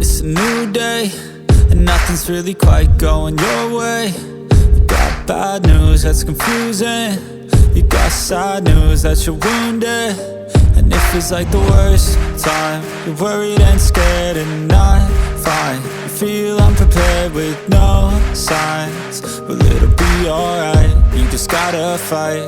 It's a new day, and nothing's really quite going your way. You got bad news that's confusing. You got sad news that you're wounded. And it feels like the worst time. You're worried and scared and not fine. You feel unprepared with no signs, but it'll be alright. You just gotta fight.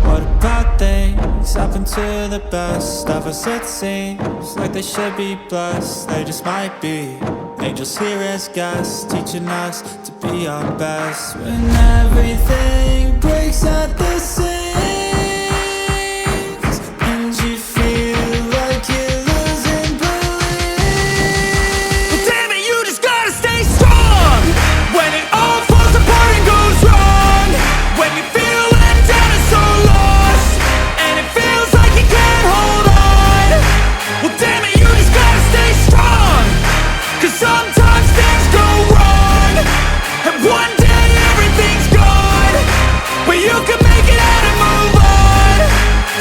What about things happen to the best of us? It seems like they should be blessed. They just might be angels here as guests, teaching us to be our best. When everything breaks at the seams and you feel like you're losing belief, well, damn it, you just gotta stay strong. When it all falls apart and goes wrong, when you feel let down and so lost, and it feels like you can't hold on, well, damn it, you just gotta stay strong. 'Cause sometimes things go wrong, and one day everything's gone, but you can make it out and move on.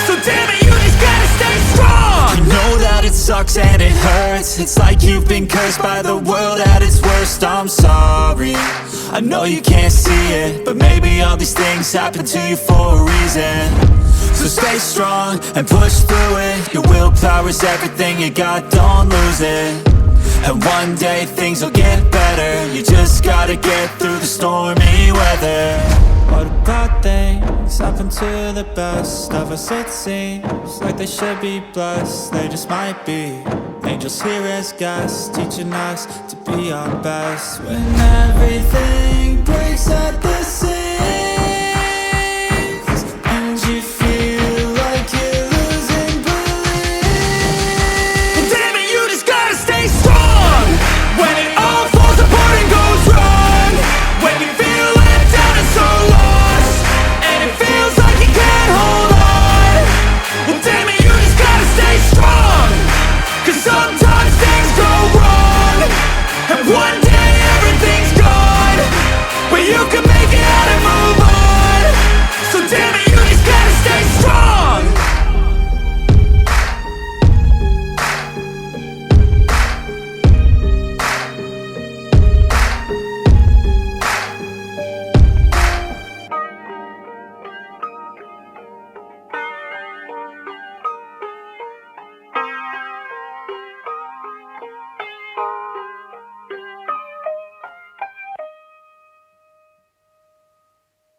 So damn it, you just gotta stay strong. You know that it sucks and it hurts. It's like you've been cursed by the world at its worst. I'm sorry, I know you can't see it, but maybe all these things happen to you for a reason. So stay strong and push through it. Your willpower is everything you got, don't lose it. And one day things will get better. You just gotta get through the stormy weather. What about things happen to the best of us? It seems like they should be blessed. They just might be angels here as guests, teaching us to be our best. When everything breaks at the seams